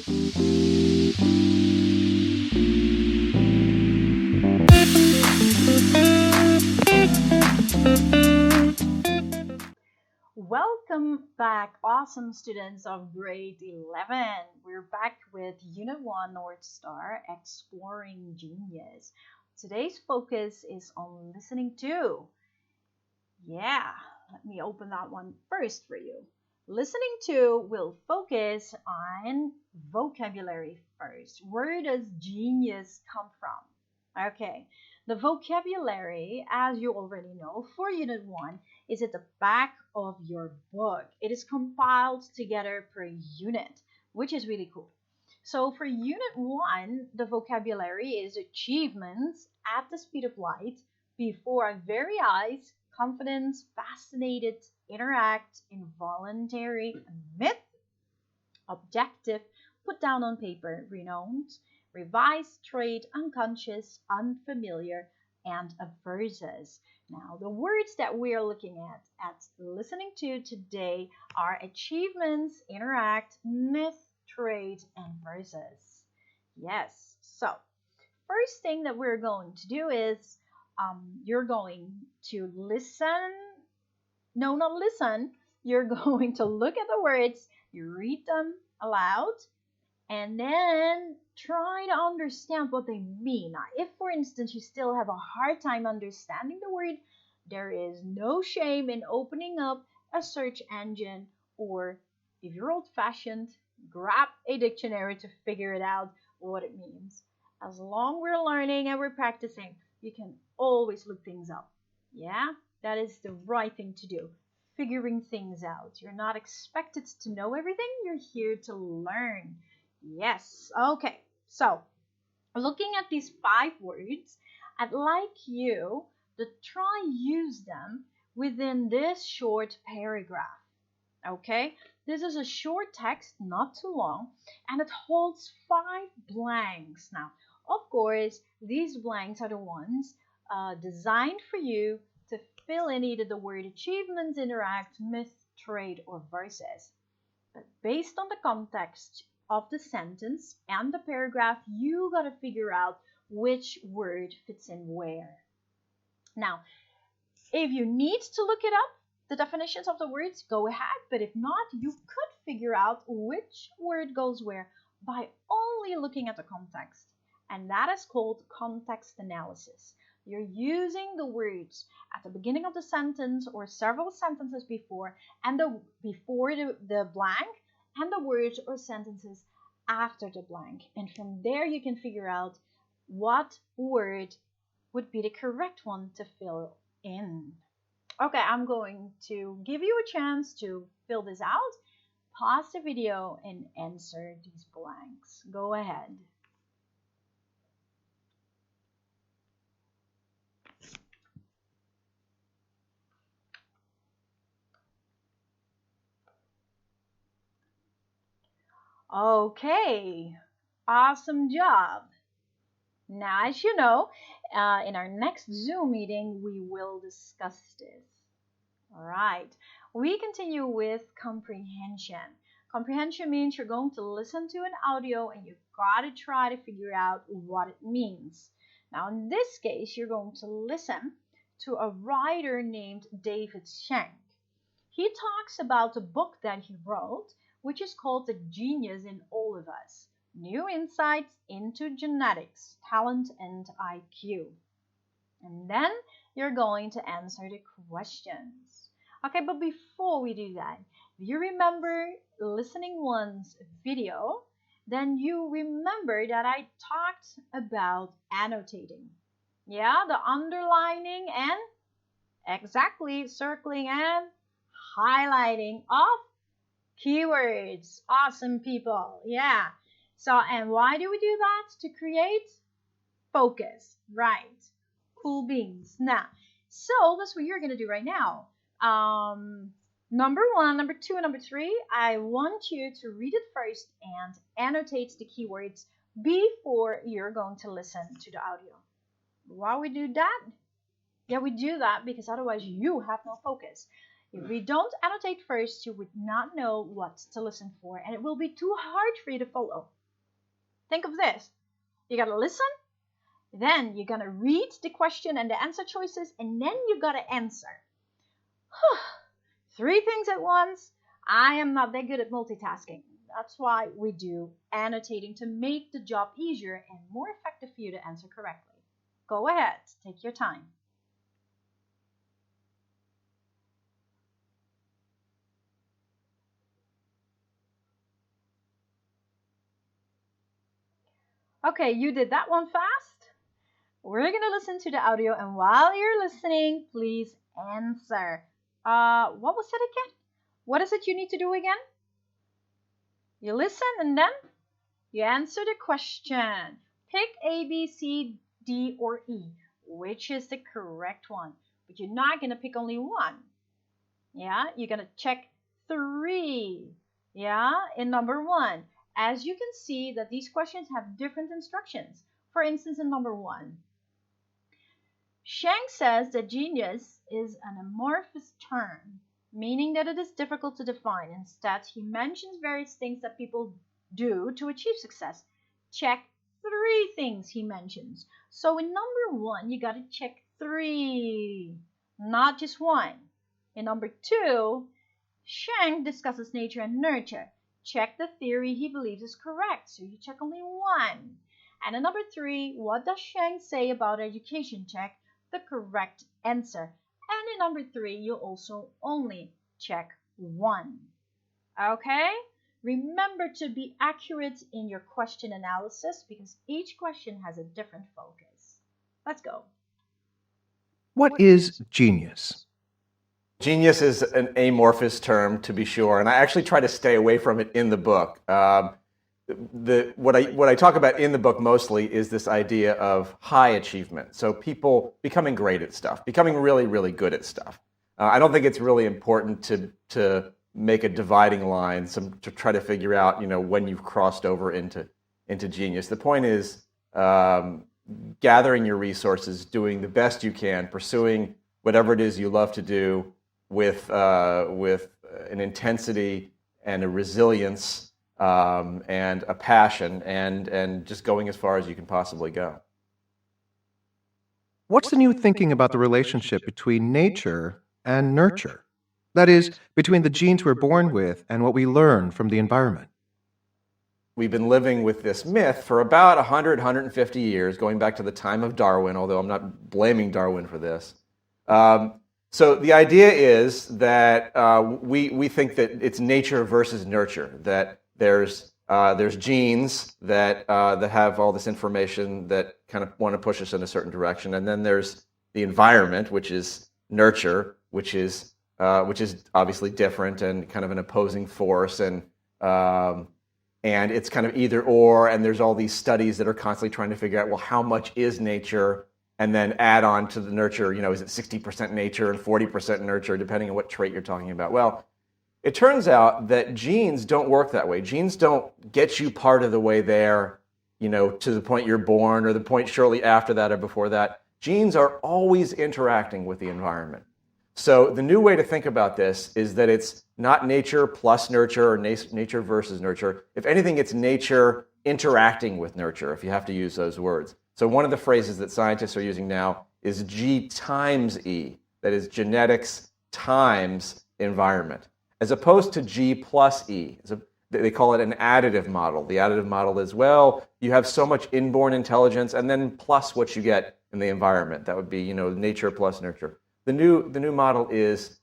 Welcome back, awesome students of grade 11. We're back with Unit 1 North Star Exploring Genius. Today's focus is on listening to. Yeah, let me open that one first for you. Listening to will focus on vocabulary first. Where does genius come from? Okay, the vocabulary, as you already know, for Unit 1 is at the back of your book. It is compiled together per unit, which is really cool. So for Unit 1, the vocabulary is achievements at the speed of light, before our very eyes, confidence, fascinated, interact, involuntary, myth, objective, put down on paper, renowned, revised, trait, unconscious, unfamiliar, and versus. Now, the words that we are looking at listening to today are achievements, interact, myth, trait, and versus. Yes, so first thing that we're going to do is you're going to listen. No, not listen. You're going to look at the words, you read them aloud, and then try to understand what they mean. Now, if, for instance, you still have a hard time understanding the word, there is no shame in opening up a search engine, or if you're old-fashioned, grab a dictionary to figure it out what it means. As long as we're learning and we're practicing, you can always look things up. Yeah, that is the right thing to do. Figuring things out. You're not expected to know everything. You're here to learn. Yes. Okay. So, looking at these 5 words, I'd like you to try use them within this short paragraph. Okay? This is a short text, not too long, and it holds 5 blanks. Now, of course, these blanks are the ones designed for you to fill in either the word achievements, interact, myth, trait, or versus. But based on the context of the sentence and the paragraph, you got to figure out which word fits in where. Now, if you need to look it up, the definitions of the words, go ahead. But if not, you could figure out which word goes where by only looking at the context. And that is called context analysis. You're using the words at the beginning of the sentence or several sentences before, and before the blank, and the words or sentences after the blank. And from there you can figure out what word would be the correct one to fill in. Okay, I'm going to give you a chance to fill this out. Pause the video and answer these blanks. Go ahead. Okay, awesome job. Now, as you know, in our next Zoom meeting, we will discuss this. All right, we continue with comprehension. Comprehension means you're going to listen to an audio and you've got to try to figure out what it means. Now, in this case, you're going to listen to a writer named David Shank. He talks about a book that he wrote, which is called The Genius in All of Us. New insights into genetics, talent, and IQ. And then you're going to answer the questions. Okay, but before we do that, if you remember listening one's video, then you remember that I talked about annotating. Yeah, the underlining and exactly circling and highlighting of keywords. Awesome, people. Yeah. So, and why do we do that? To create focus, right? Cool beans. Now, so that's what you're going to do right now. Number 1, number 2, and number 3, I want you to read it first and annotate the keywords before you're going to listen to the audio. Why we do that? Yeah, we do that because otherwise you have no focus. If we don't annotate first, you would not know what to listen for, and it will be too hard for you to follow. Think of this. You gotta listen, then you're gonna read the question and the answer choices, and then you gotta answer. 3 things at once. I am not that good at multitasking. That's why we do annotating to make the job easier and more effective for you to answer correctly. Go ahead, take your time. Okay, you did that one fast. We're going to listen to the audio, and while you're listening, please answer. What was it again? What is it you need to do again? You listen and then you answer the question. Pick A, B, C, D, or E, which is the correct one. But you're not going to pick only one. Yeah, you're going to check 3. Yeah, in number 1. As you can see that these questions have different instructions. For instance, in number 1, Shang says that genius is an amorphous term, meaning that it is difficult to define. Instead, he mentions various things that people do to achieve success. Check 3 things he mentions. So in number 1, you got to check 3, not just 1. In number 2, Shang discusses nature and nurture. Check the theory he believes is correct, so you check only 1. And in number 3, what does Shang say about education? Check the correct answer. And in number 3, you also only check 1. Okay? Remember to be accurate in your question analysis because each question has a different focus. Let's go. What is genius? Genius is an amorphous term, to be sure, and I actually try to stay away from it in the book. What I talk about in the book mostly is this idea of high achievement. So people becoming great at stuff, becoming really, really good at stuff. I don't think it's really important to make a dividing line, to try to figure out, when you've crossed over into genius. The point is gathering your resources, doing the best you can, pursuing whatever it is you love to do with an intensity and a resilience and a passion and just going as far as you can possibly go. What's the new thinking about the relationship between nature and nurture? That is, between the genes we're born with and what we learn from the environment. We've been living with this myth for about 100, 150 years, going back to the time of Darwin, although I'm not blaming Darwin for this. So the idea is that we think that it's nature versus nurture, that there's genes that have all this information that kind of want to push us in a certain direction, and then there's the environment, which is nurture, which is obviously different and kind of an opposing force, and it's kind of either or, and there's all these studies that are constantly trying to figure out, well, how much is nature, and then add on to the nurture, is it 60% nature and 40% nurture, depending on what trait you're talking about. Well, it turns out that genes don't work that way. Genes don't get you part of the way there, to the point you're born or the point shortly after that or before that. Genes are always interacting with the environment. So the new way to think about this is that it's not nature plus nurture or nature versus nurture. If anything, it's nature interacting with nurture, if you have to use those words. So one of the phrases that scientists are using now is G times E, that is genetics times environment, as opposed to G plus E. They call it an additive model. The additive model is, well, you have so much inborn intelligence and then plus what you get in the environment. That would be, nature plus nurture. The new model is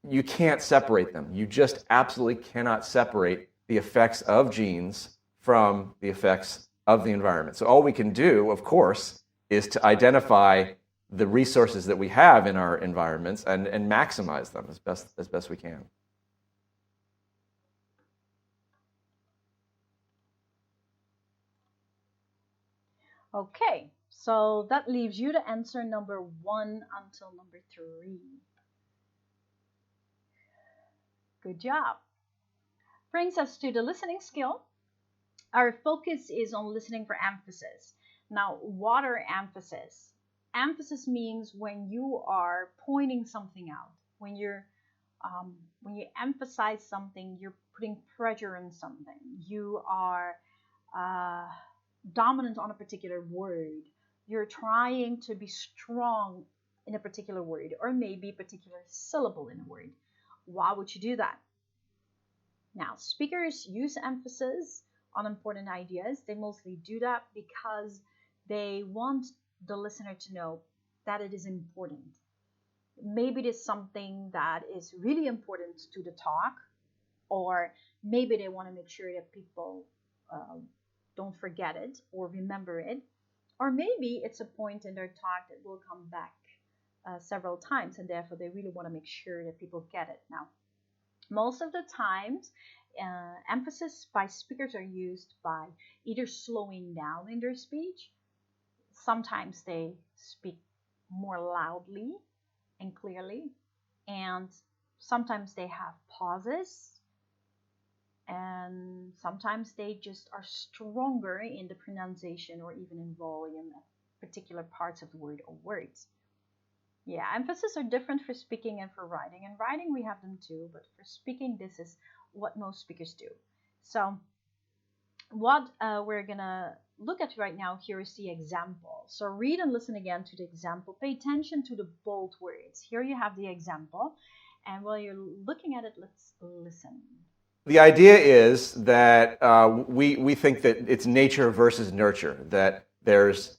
you can't separate them. You just absolutely cannot separate the effects of genes from the effects of the environment. So all we can do, of course, is to identify the resources that we have in our environments and maximize them as best we can. Okay, so that leaves you to answer number 1 until number 3. Good job. Brings us to the listening skill. Our focus is on listening for emphasis. Now, what are emphasis? Emphasis means when you are pointing something out, when you're When you emphasize something, you're putting pressure on something. You are uh, dominant on a particular word. You're trying to be strong in a particular word, or maybe a particular syllable in a word. Why would you do that? Now, speakers use emphasis on important ideas. They mostly do that because they want the listener to know that it is important. Maybe it is something that is really important to the talk, or maybe they want to make sure that people don't forget it or remember it, or maybe it's a point in their talk that will come back several times, and therefore they really want to make sure that people get it. Now, most of the times, emphasis by speakers are used by either slowing down in their speech. Sometimes they speak more loudly and clearly, and sometimes they have pauses, and sometimes they just are stronger in the pronunciation or even in volume at particular parts of the word or words. Yeah, emphasis are different for speaking and for writing. In writing, we have them too, but for speaking, this is what most speakers do. So, what we're gonna look at right now here is the example. So, read and listen again to the example. Pay attention to the bold words. Here you have the example, and while you're looking at it, let's listen. The idea is that we think that it's nature versus nurture. That there's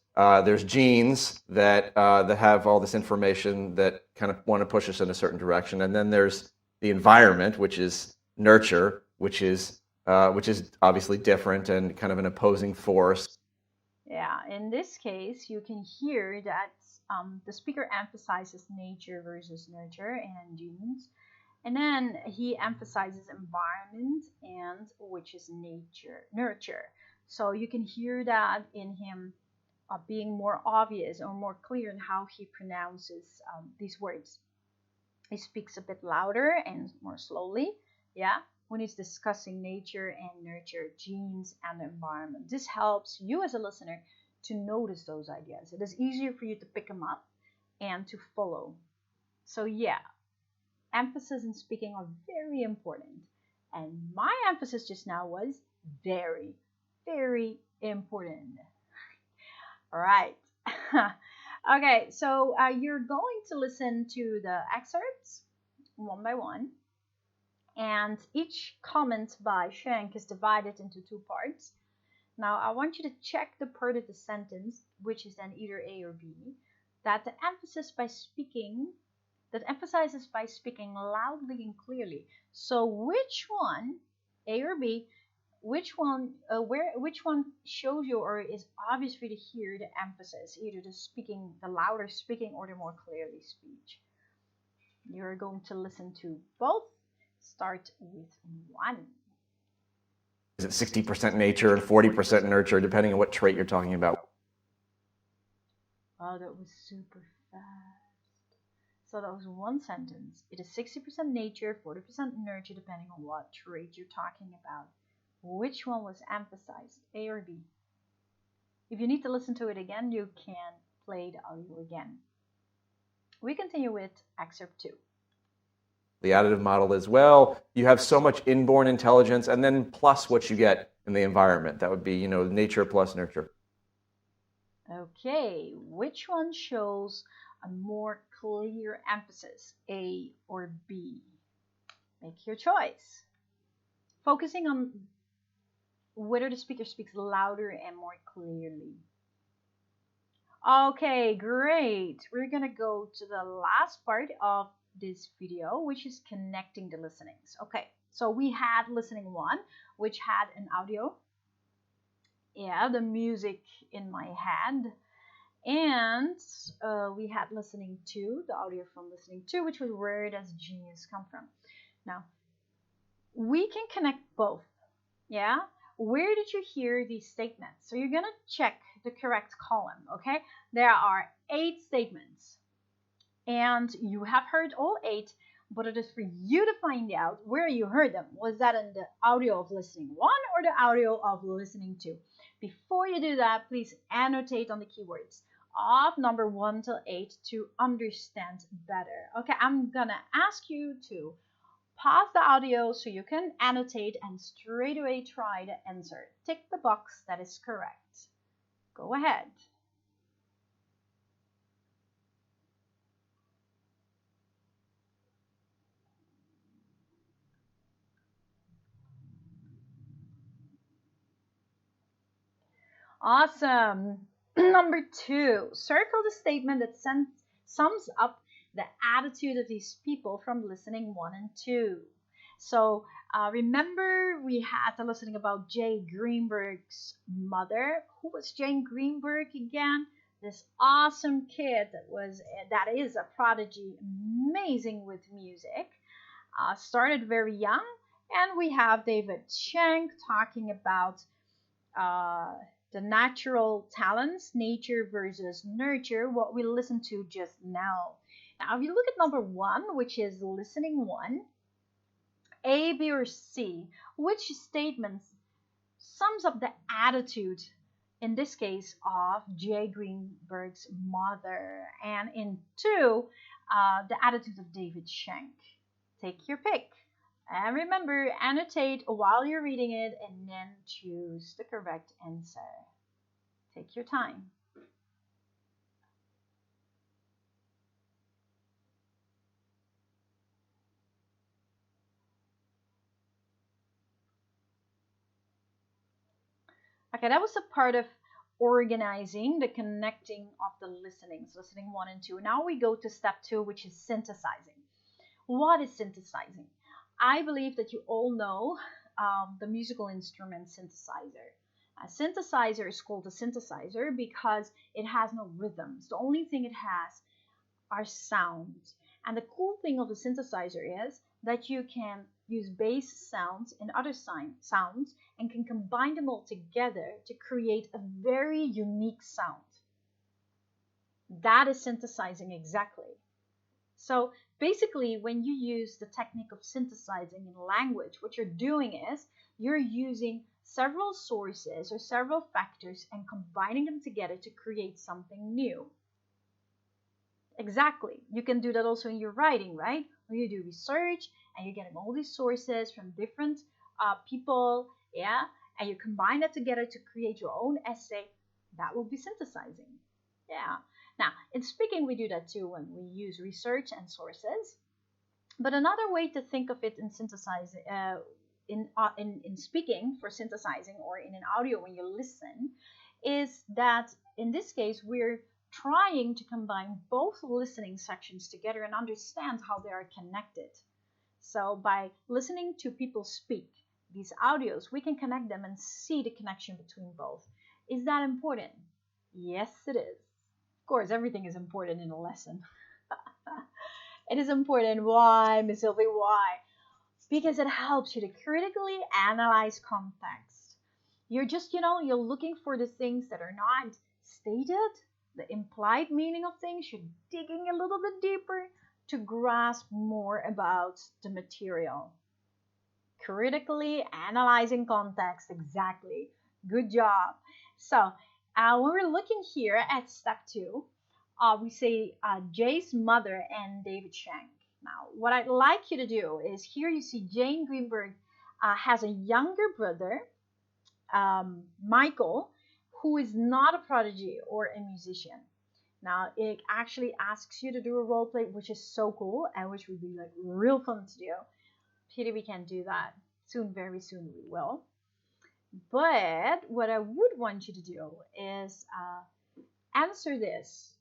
genes that have all this information that kind of want to push us in a certain direction, and then there's the environment, which is nurture, which is obviously different and kind of an opposing force. Yeah, in this case, you can hear that the speaker emphasizes nature versus nurture and genes. And then he emphasizes environment, and which is nurture. So you can hear that in him being more obvious or more clear in how he pronounces these words. He speaks a bit louder and more slowly, yeah, when he's discussing nature and nurture, genes and environment. This helps you as a listener to notice those ideas. It is easier for you to pick them up and to follow. So yeah, emphasis in speaking are very important. And my emphasis just now was very, very important. All right. Okay, so you're going to listen to the excerpts one by one. And each comment by Schenk is divided into two parts. Now, I want you to check the part of the sentence, which is then either A or B, that emphasizes by speaking loudly and clearly. So which one, A or B, which one shows you or is obvious for you to hear the emphasis, either the louder speaking or the more clearly speech? You're going to listen to both. Start with one. Is it 60% nature and 40% nurture, depending on what trait you're talking about? Oh, that was super fast. So that was one sentence. It is 60% nature, 40% nurture, depending on what trait you're talking about. Which one was emphasized, A or B? If you need to listen to it again, you can play the audio again. We continue with excerpt 2. The additive model is, well, you have so much inborn intelligence and then plus what you get in the environment. That would be, nature plus nurture. Okay, which one shows a more clear emphasis, A or B? Make your choice. Focusing on whether the speaker speaks louder and more clearly. Okay, great. We're gonna go to the last part of this video, which is connecting the listenings. Okay, so we had listening 1, which had an audio. Yeah, the music in my head. And we had listening 2, the audio from listening 2, which was where does genius come from? Now, we can connect both. Yeah? Where did you hear these statements? So you're going to check the correct column, okay? There are 8 statements. And you have heard all 8, but it is for you to find out where you heard them. Was that in the audio of listening 1 or the audio of listening 2? Before you do that, please annotate on the keywords of number 1 till 8 to understand better. Okay, I'm gonna ask you to pause the audio so you can annotate and straight away try to answer. Tick the box that is correct. Go ahead. Awesome. Number 2, circle the statement that sums up the attitude of these people from listening 1 and 2. So remember we had the listening about Jay Greenberg's mother. Who was Jane Greenberg again? This awesome kid that is a prodigy, amazing with music. Started very young, and we have David Shank talking about uh, the natural talents, nature versus nurture, what we listened to just now. Now, if you look at number 1, which is listening 1, A, B, or C, which statement sums up the attitude, in this case, of Jay Greenberg's mother, and in 2, the attitude of David Shank. Take your pick. And remember, annotate while you're reading it and then choose the correct answer. Take your time. Okay, that was a part of organizing, the connecting of the listenings, listening 1 and 2. Now we go to step 2, which is synthesizing. What is synthesizing? I believe that you all know the musical instrument synthesizer. A synthesizer is called a synthesizer because it has no rhythms. The only thing it has are sounds. And the cool thing of the synthesizer is that you can use bass sounds and other sounds and can combine them all together to create a very unique sound. That is synthesizing exactly. So basically, when you use the technique of synthesizing in language, what you're doing is you're using several sources or several factors and combining them together to create something new. Exactly. You can do that also in your writing, right? When you do research and you're getting all these sources from different people, yeah, and you combine that together to create your own essay, that will be synthesizing. Yeah. Now, in speaking, we do that too when we use research and sources. But another way to think of it in synthesizing, in speaking for synthesizing or in an audio when you listen, is that in this case we're trying to combine both listening sections together and understand how they are connected. So by listening to people speak these audios, we can connect them and see the connection between both. Is that important? Yes, it is. Of course, everything is important in a lesson. It is important. Why, Miss Sylvie? Why? Because it helps you to critically analyze context. You're just, you're looking for the things that are not stated, the implied meaning of things. You're digging a little bit deeper to grasp more about the material. Critically analyzing context, exactly. Good job. So, when we're looking here at step 2, we say Jay's mother and David Shank. Now, what I'd like you to do is here you see Jane Greenberg has a younger brother, Michael, who is not a prodigy or a musician. Now, it actually asks you to do a role play, which is so cool and which would be like real fun to do. Pity we can't do that. Soon, very soon we will. But what I would want you to do is answer this.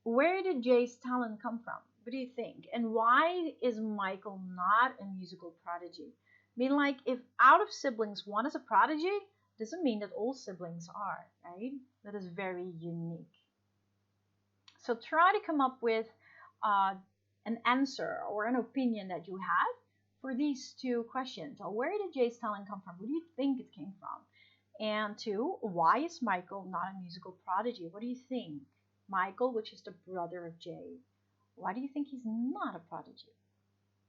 Where did Jay's talent come from? What do you think? And why is Michael not a musical prodigy? I mean, like, if out of siblings one is a prodigy, doesn't mean that all siblings are, right? That is very unique. So try to come up with an answer or an opinion that you have for these 2 questions. So where did Jay's talent come from? Where do you think it came from? And 2, why is Michael not a musical prodigy? What do you think? Michael, which is the brother of Jay. Why do you think he's not a prodigy?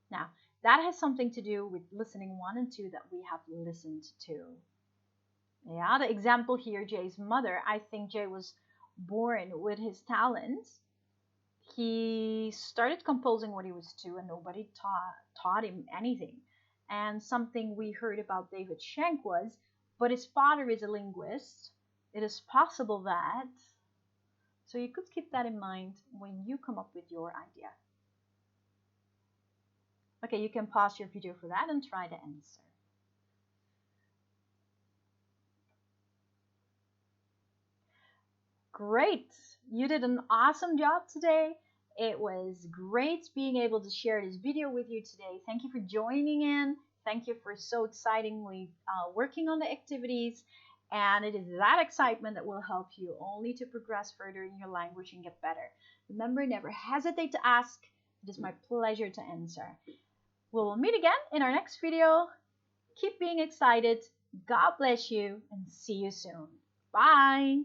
Now, that has something to do with listening 1 and 2 that we have listened to. Yeah, the example here, Jay's mother, I think Jay was born with his talents. He started composing when he was 2, and nobody taught him anything. And something we heard about David Schenk was, but his father is a linguist. It is possible that. So you could keep that in mind when you come up with your idea. Okay, you can pause your video for that and try to answer. Great! You did an awesome job today. It was great being able to share this video with you today. Thank you for joining in. Thank you for so excitingly working on the activities. And it is that excitement that will help you only to progress further in your language and get better. Remember, never hesitate to ask. It is my pleasure to answer. We'll meet again in our next video. Keep being excited. God bless you, and see you soon. Bye!